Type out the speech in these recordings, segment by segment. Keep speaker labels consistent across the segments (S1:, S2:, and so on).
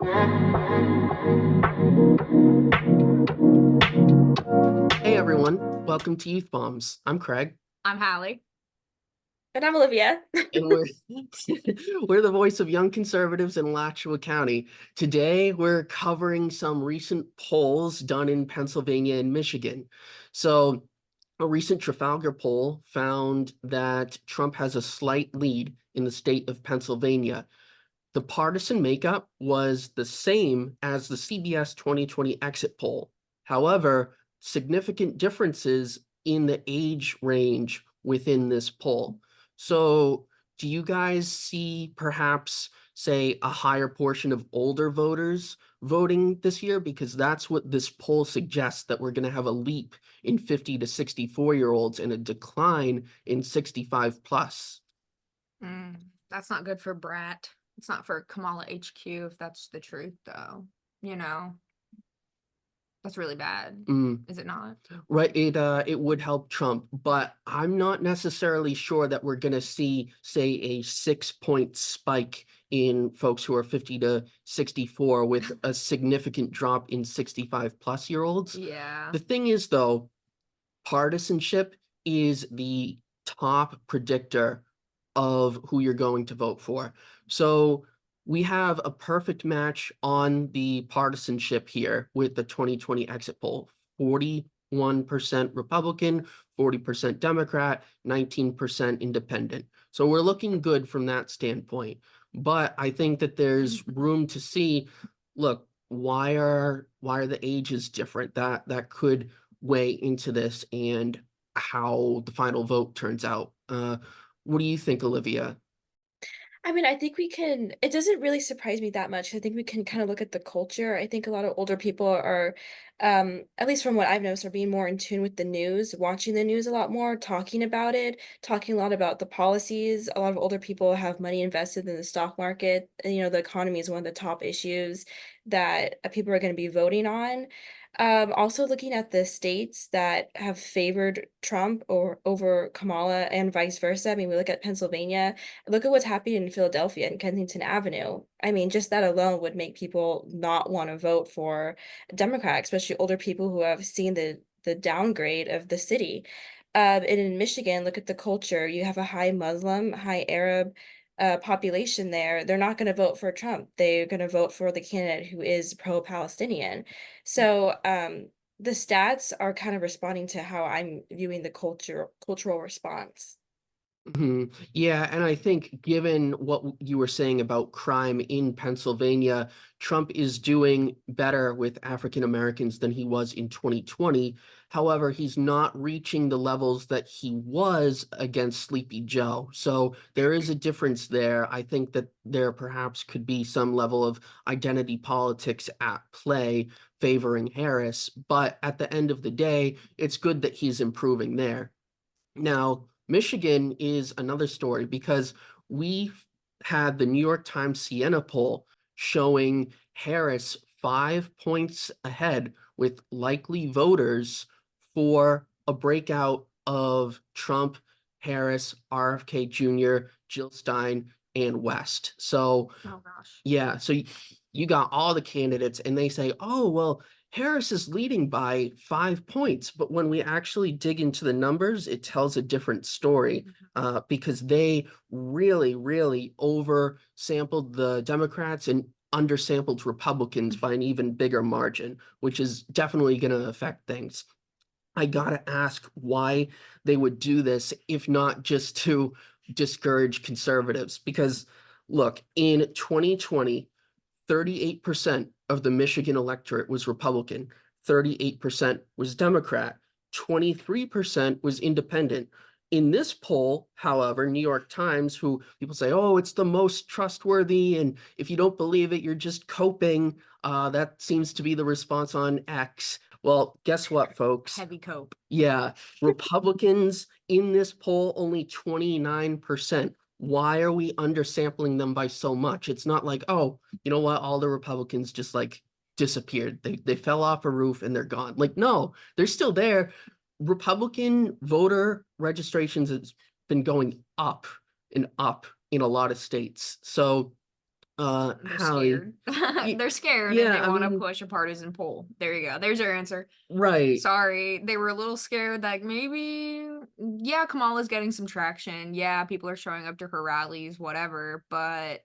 S1: Hey everyone, welcome to Youth Bombs. I'm Craig,
S2: I'm Hallie.
S3: And I'm Olivia.
S1: and we're we're the voice of young conservatives in Alachua County. Today, we're covering some recent polls done in Pennsylvania and Michigan. So, a recent Trafalgar poll found that Trump has a slight lead in the state of Pennsylvania. The partisan makeup was the same as the CBS 2020 exit poll. However, significant differences in the age range within this poll. So, do you guys see perhaps, say, a higher portion of older voters voting this year? Because that's what this poll suggests, that we're going to have a leap in 50 to 64-year-olds and a decline in 65 plus.
S2: That's not good for Brat. It's not for Kamala HQ if that's the truth, though. You know, that's really bad.
S1: Mm.
S2: Is it not?
S1: Right, it would help Trump, but I'm not necessarily sure that we're gonna see, say, a 6-point spike in folks who are 50 to 64 with a significant drop in 65 plus year olds.
S2: Yeah.
S1: The thing is, though, partisanship is the top predictor of who you're going to vote for. So we have a perfect match on the partisanship here with the 2020 exit poll. 41% Republican, 40% Democrat, 19% independent. So we're looking good from that standpoint. But I think that there's room to see, look, why are the ages different? That could weigh into this and how the final vote turns out. What do you think, Olivia?
S3: I mean, I think we can it doesn't really surprise me that much. I think we can kind of look at the culture. I think a lot of older people are, at least from what I've noticed, are being more in tune with the news, watching the news a lot more, talking about it, talking a lot about the policies. A lot of older people have money invested in the stock market. And, the economy is one of the top issues that people are going to be voting on. Also looking at the states that have favored Trump or over Kamala and vice versa. I mean, we look at Pennsylvania. Look at what's happening in Philadelphia and Kensington Avenue. I mean, just that alone would make people not want to vote for a Democrat, especially older people who have seen the downgrade of the city. And in Michigan, look at the culture. You have a high Muslim, high Arab population there. They're not going to vote for Trump. They're going to vote for the candidate who is pro-Palestinian. So the stats are kind of responding to how I'm viewing the cultural response.
S1: Yeah, and I think given what you were saying about crime in Pennsylvania, Trump is doing better with African Americans than he was in 2020. However, he's not reaching the levels that he was against Sleepy Joe. So there is a difference there. I think that there perhaps could be some level of identity politics at play favoring Harris, but at the end of the day, it's good that he's improving there. Now, Michigan is another story because we had the New York Times Siena poll showing Harris 5 points ahead with likely voters for a breakout of Trump, Harris, RFK Jr., Jill Stein, and West. So
S2: Oh gosh.
S1: yeah, so you got all the candidates, and they say, oh, well, Harris is leading by 5 points. But when we actually dig into the numbers, it tells a different story because they really, really oversampled the Democrats and undersampled Republicans by an even bigger margin, which is definitely going to affect things. I gotta ask why they would do this, if not just to discourage conservatives. Because look, in 2020, 38% of the Michigan electorate was Republican, 38% was Democrat, 23% was independent. In this poll, however, New York Times, who people say, oh, it's the most trustworthy, and if you don't believe it, you're just coping. That seems to be the response on X. Well, guess what, folks?
S2: Heavy cope.
S1: Yeah, Republicans in this poll only 29%. Why are we undersampling them by so much? It's not like, oh, you know what, all the Republicans just like disappeared. They fell off a roof and they're gone. Like, no, they're still there. Republican voter registrations has been going up and up in a lot of states. So
S2: They're
S1: Hallie,
S2: scared.
S1: y
S2: They're scared and
S1: yeah,
S2: they
S1: I
S2: wanna
S1: mean,
S2: push a partisan poll. There you go. There's your answer.
S1: right.
S2: Sorry, they were a little scared, like, maybe yeah, Kamala's getting some traction. Yeah, people are showing up to her rallies, whatever, but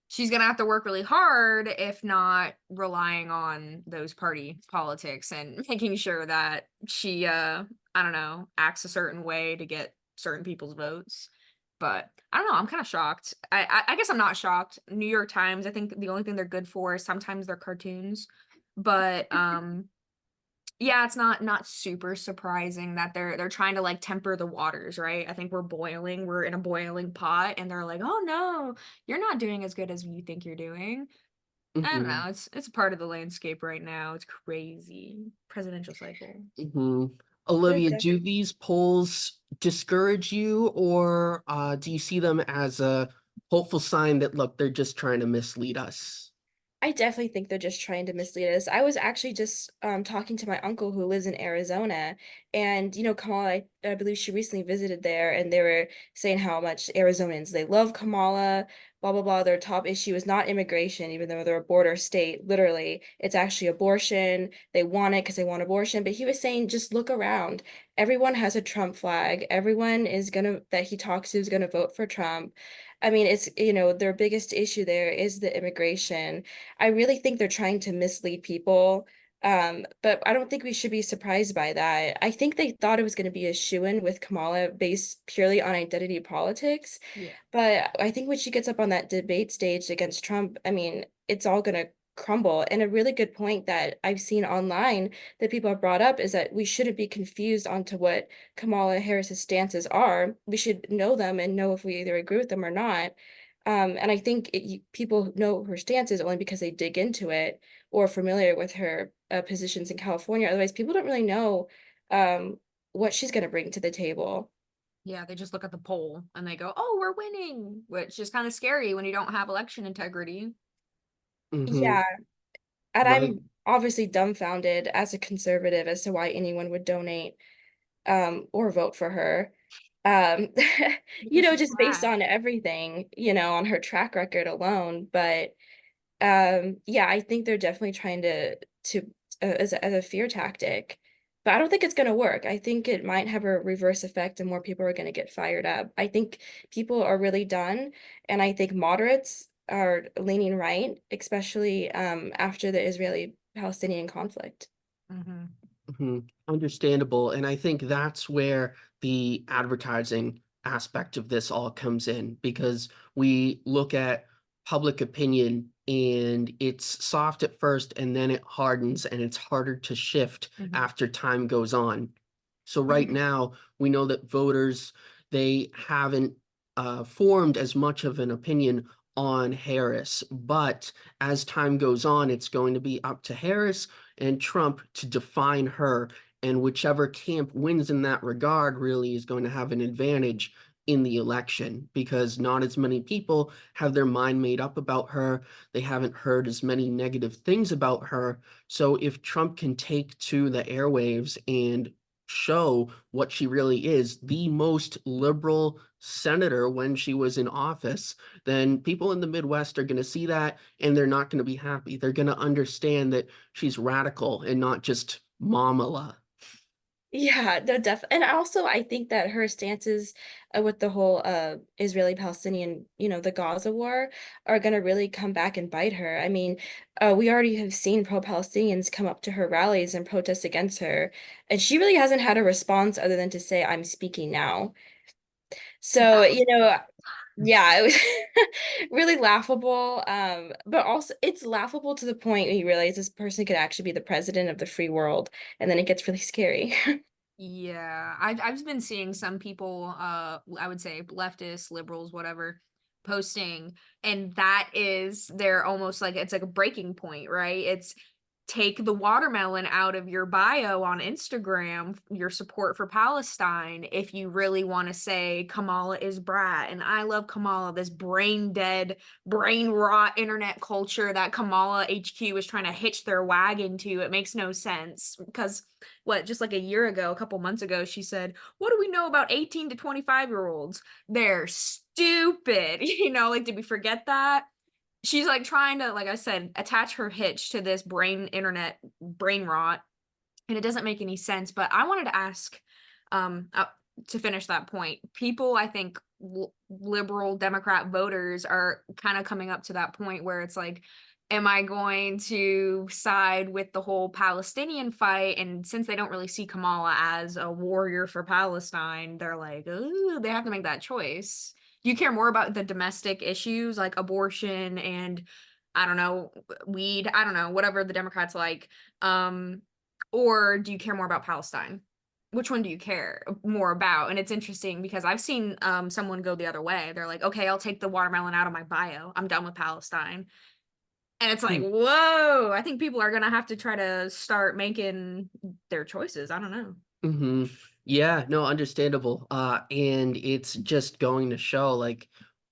S2: she's gonna have to work really hard if not relying on those party politics and making sure that she, I don't know, acts a certain way to get certain people's votes. But I don't know, I'm kinda shocked. I guess I'm not shocked. New York Times, I think the only thing they're good for is sometimes their cartoons, but, yeah, it's not super surprising that they're trying to, like, temper the waters, right? I think we're in a boiling pot, and they're like, "Oh, no, you're not doing as good as you think you're doing." I don't know,
S1: Mhm,
S2: it's a part of the landscape right now, it's crazy. Presidential cycle.
S1: mhm.
S3: They're
S1: Olivia, do
S3: definitely
S1: these polls discourage you, or, do you see them as a hopeful sign that, look, they're just trying to mislead us?
S3: I definitely think they're just trying to mislead us. I was actually just talking to my uncle who lives in Arizona, and Kamala, I believe she recently visited there, and they were saying how much Arizonans they love Kamala, blah blah blah. Their top issue is not immigration, even though they're a border state. Literally, it's actually abortion. They want it because they want abortion. But he was saying, just look around. Everyone has a Trump flag. Everyone is gonna that he talks to is gonna vote for Trump. I mean, it's their biggest issue there is the immigration. I really think they're trying to mislead people. But I don't think we should be surprised by that. I think they thought it was going to be a shoo-in with Kamala based purely on identity politics.
S2: Yeah.
S3: But I think when she gets up on that debate stage against Trump, I mean, it's all going to crumble. And a really good point that I've seen online that people have brought up is that we shouldn't be confused onto what Kamala Harris's stances are. We should know them and know if we either agree with them or not. And I think people know her stances only because they dig into it or are familiar with her positions in California. Otherwise, people don't really know what she's going to bring to the table.
S2: Yeah, they just look at the poll and they go, "Oh, we're winning," which is kinda scary when you don't have election integrity.
S1: Mhm,
S3: Yeah, and
S1: right.
S3: I'm obviously dumbfounded as a conservative as to why anyone would donate or vote for her. Um,
S2: Because she's
S3: just based
S2: black.
S3: on everything, on her track record alone. But yeah, I think they're definitely trying to as a fear tactic, but I don't think it's gonna work. I think it might have a reverse effect and more people are gonna get fired up. I think people are really done, and I think moderates are leaning right, especially after the Israeli-Palestinian conflict.
S2: Mhm.
S1: Understandable. And I think that's where the advertising aspect of this all comes in because we look at public opinion and it's soft at first and then it hardens and it's harder to shift
S2: Mhm.
S1: after time goes on. So right now, we know that voters, they haven't formed as much of an opinion on Harris, but as time goes on, it's going to be up to Harris and Trump to define her. And whichever camp wins in that regard really is going to have an advantage in the election because not as many people have their mind made up about her. They haven't heard as many negative things about her. So if Trump can take to the airwaves and show what she really is, the most liberal senator when she was in office, then people in the Midwest are going to see that and they're not going to be happy. They're going to understand that she's radical and not just mamala.
S3: Yeah, no, and also I think that her stances with the whole Israeli-Palestinian, the Gaza war are gonna really come back and bite her. I mean, we already have seen pro-Palestinians come up to her rallies and protest against her, and she really hasn't had a response other than to say, "I'm speaking now." So,
S2: That was
S3: yeah, it was really laughable. But also it's laughable to the point where you realize this person could actually be the president of the free world, and then it gets really scary.
S2: yeah, I've just been seeing some people, I would say leftists, liberals, whatever, posting, and that is they're almost like it's like a breaking point, right? It's take the watermelon out of your bio on Instagram, your support for Palestine, if you really want to say Kamala is brat and I love Kamala, this brain dead, brain rot internet culture that Kamala HQ is trying to hitch their wagon to. It makes no sense because what just like a year ago, a couple months ago, she said, "What do we know about 18 to 25-year-olds? They're stupid." Like, did we forget that? she's like trying to, like I said, attach her hitch to this brain rot, and it doesn't make any sense. But I wanted to ask, to finish that point, people, I think, liberal Democrat voters are kind of coming up to that point where it's like, am I going to side with the whole Palestinian fight? And since they don't really see Kamala as a warrior for Palestine, they're like, ooh, they have to make that choice. Do you care more about the domestic issues like abortion and, I don't know, weed, I don't know, whatever the Democrats like? Or do you care more about Palestine? Which one do you care more about? And it's interesting because I've seen someone go the other way. They're like, okay, I'll take the watermelon out of my bio. I'm done with Palestine. And it's like,
S1: Mm,
S2: whoa, I think people are gonna have to try to start making their choices. I don't know.
S1: hmm. Yeah, no, understandable. And it's just going to show like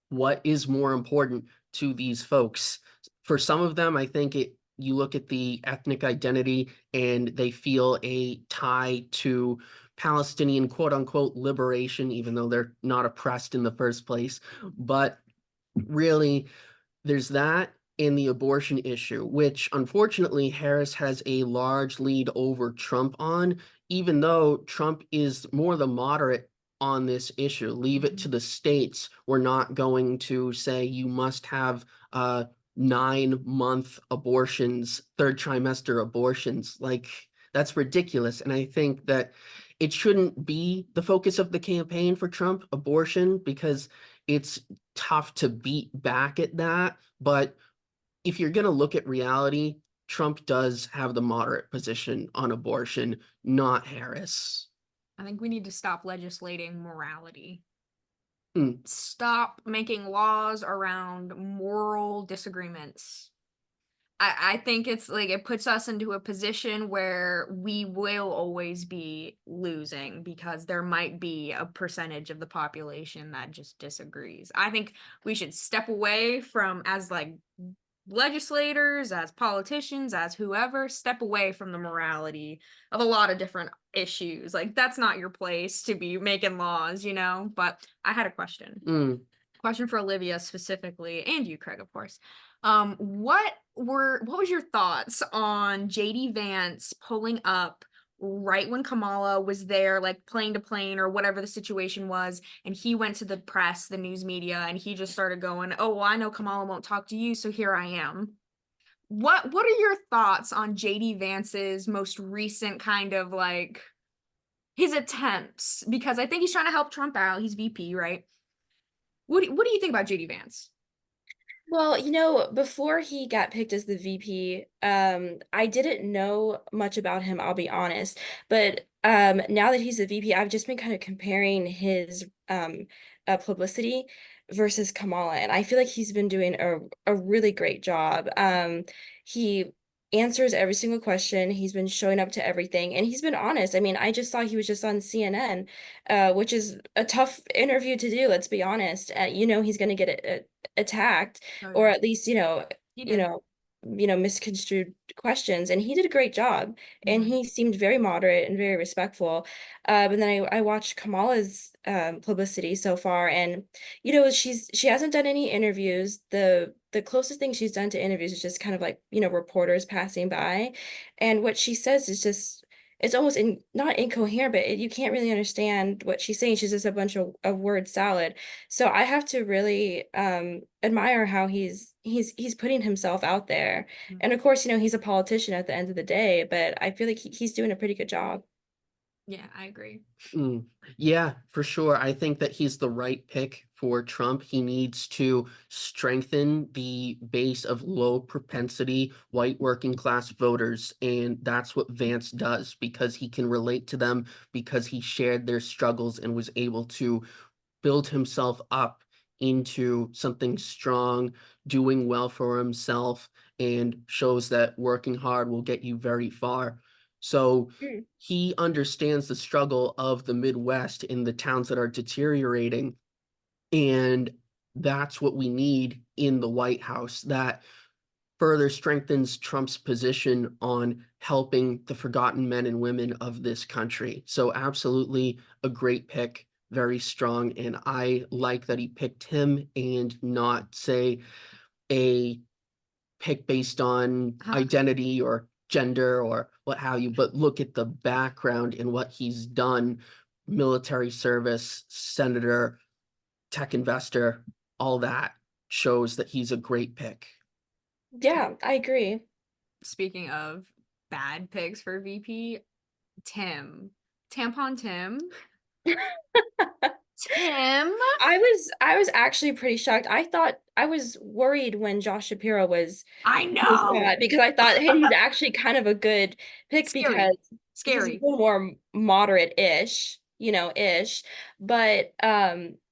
S1: what is more important to these folks. For some of them, I think you look at the ethnic identity and they feel a tie to Palestinian quote unquote liberation, even though they're not oppressed in the first place. But really, there's that and the abortion issue, which unfortunately Harris has a large lead over Trump on, even though Trump is more the moderate on this issue. Leave it to
S2: Mhm.
S1: the states. We're not going to say you must have 9-month abortions, third trimester abortions. Like, that's ridiculous. And I think that it shouldn't be the focus of the campaign for Trump, abortion, because it's tough to beat back at that. But if you're going to look at reality, Trump does have the moderate position on abortion, not Harris.
S2: I think we need to stop legislating morality.
S1: Mm,
S2: Stop making laws around moral disagreements. I think it's like it puts us into a position where we will always be losing because there might be a percentage of the population that just disagrees. I think we should step away from, as like legislators, as politicians, as whoever, step away from the morality of a lot of different issues. Like that's not your place to be making laws, you know? But I had a
S1: mm.
S2: question for Olivia specifically, and you, Craig, of course. What was your thoughts on JD Vance pulling up right when Kamala was there, like plane to plane or whatever the situation was, and he went to the press, the news media, and he just started going, "Oh, well, I know Kamala won't talk to you, so here I am." What are your thoughts on JD Vance's most recent kind of like his attempts? Because I think he's trying to help Trump out. He's VP, right? What do you think about JD Vance?
S3: Well, before he got picked as the VP, I didn't know much about him, I'll be honest. But now that he's the VP, I've just been kind of comparing his publicity versus Kamala, and I feel like he's been doing a really great job. He answers every single question. He's been showing up to everything, and he's been honest. I mean, I just saw he was just on CNN, which is a tough interview to do. Let's be honest. He's going to get attacked,
S2: Oh
S3: or
S2: yeah,
S3: at least
S2: he
S3: you
S2: did.
S3: know misconstrued questions, and he did a great job, and
S2: Mhm.
S3: he seemed very moderate and very respectful. And then I watched Kamala's publicity so far, and she hasn't done any interviews. The closest thing she's done to interviews is just kind of like reporters passing by, and what she says is just, it's almost not incoherent, but you can't really understand what she's saying. She's just a bunch of word salad. So I have to really admire how he's putting himself out there.
S2: Mm.
S3: And of course, he's a politician at the end of the day, but I feel like he's doing a pretty good job.
S2: Yeah, I agree.
S1: Mm, yeah, for sure. I think that he's the right pick for Trump. He needs to strengthen the base of low propensity white working class voters. And that's what Vance does because he can relate to them, because he shared their struggles and was able to build himself up into something strong, doing well for himself, and shows that working hard will get you very far. So
S3: Mm,
S1: he understands the struggle of the Midwest in the towns that are deteriorating. And that's what we need in the White House. That further strengthens Trump's position on helping the forgotten men and women of this country. So absolutely a great pick, very strong, and I like that he picked him and not say a pick based on identity or gender or what have you, but look at the background and what he's done, military service, senator, tech investor, all that shows that he's a great pick.
S3: Yeah, I agree.
S2: Speaking of bad picks for VP, Tampon Tim. Tim.
S3: I was actually pretty shocked. I was worried when Josh Shapiro was
S2: know.
S3: that because I thought, hey, he's actually kind of a good pick
S2: Scary.
S3: because he's a
S2: Scary.
S3: little more moderate-ish, ish. But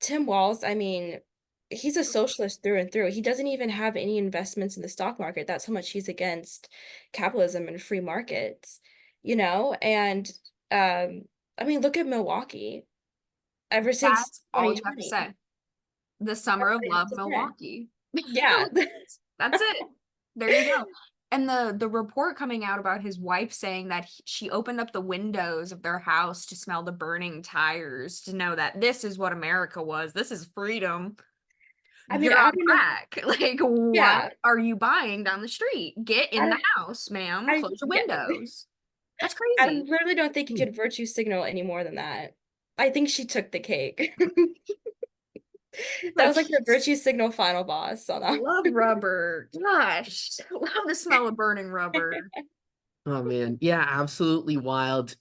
S3: Tim Walz, I mean, he's a socialist through and through. He doesn't even have any investments in the stock market. That's how much he's against capitalism and free markets, And I mean, look at Milwaukee. Ever since
S2: That's all you have to
S3: 2020.
S2: say. The summer of
S3: all you have
S2: love,
S3: to say.
S2: Milwaukee.
S3: Yeah.
S2: That's it. There you go. And the report coming out about his wife saying that she opened up the windows of their house to smell the burning tires, to know that this is what America was. This is freedom.
S3: I mean,
S2: You're
S3: I
S2: on
S3: don't know.
S2: crack. Like, what
S3: Yeah.
S2: are you buying down the street? Get in the house, ma'am. Close your windows. That's
S3: I
S2: crazy.
S3: literally don't think you could virtue signal any more than that. I think she took the cake. That was like the virtue signal final boss on that.
S2: Love rubber. Gosh, love the smell of burning rubber.
S1: Oh man, yeah, absolutely wild.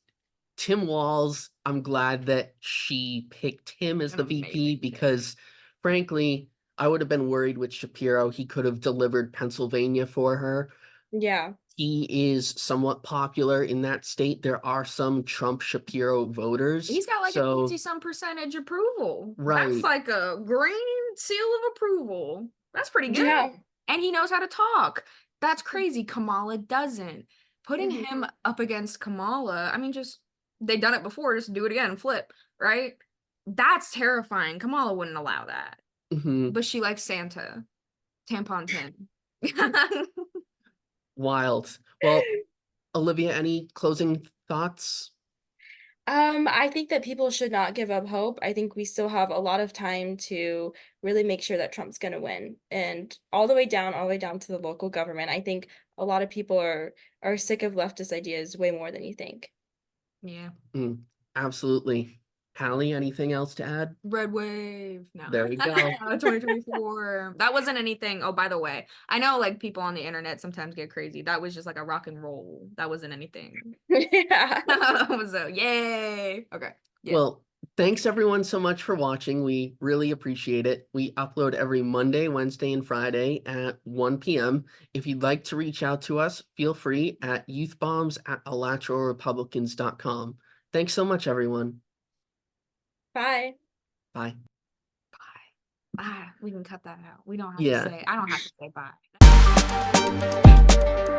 S1: Tim Walz, I'm glad that she picked him as
S2: An
S1: the VP
S2: amazing pick.
S1: because frankly, I would have been worried with Shapiro. He could have delivered Pennsylvania for her.
S3: Yeah.
S1: He is somewhat popular in that state. There are some Trump Shapiro voters.
S2: He's got like a
S1: so
S2: 50-some percentage approval. That's
S1: Right.
S2: like a green seal of approval. That's pretty good.
S3: Yeah.
S2: And he knows how to talk. That's crazy. Kamala doesn't. Putting
S3: Mhm.
S2: him up against Kamala, I mean, just they've done it before, just do it again, flip, right? That's terrifying. Kamala wouldn't allow that.
S1: Mhm.
S2: But she likes Santa. Tampon Tim.
S1: Wild. Well, Olivia, any closing thoughts?
S3: I think that people should not give up hope. I think we still have a lot of time to really make sure that Trump's going to win. And all the way down to the local government. I think a lot of people are sick of leftist ideas way more than you think.
S2: Yeah.
S1: Absolutely. Hallie, anything else to add?
S2: Red wave. No.
S1: There we go.
S2: 2024. That wasn't anything. Oh, by the way, I know like people on the internet sometimes get crazy. That was just like a rock and roll. That wasn't anything.
S3: Yeah.
S2: So yay. Okay. Yeah.
S1: Well, thanks everyone so much for watching. We really appreciate it. We upload every Monday, Wednesday, and Friday at 1 p.m. If you'd like to reach out to us, feel free at youthbombs@alatrorepublicans.com. Thanks so much, everyone.
S3: Bye.
S1: Bye.
S2: Bye. We can cut that out. We don't have
S1: Yeah.
S2: to say, I don't have to say bye.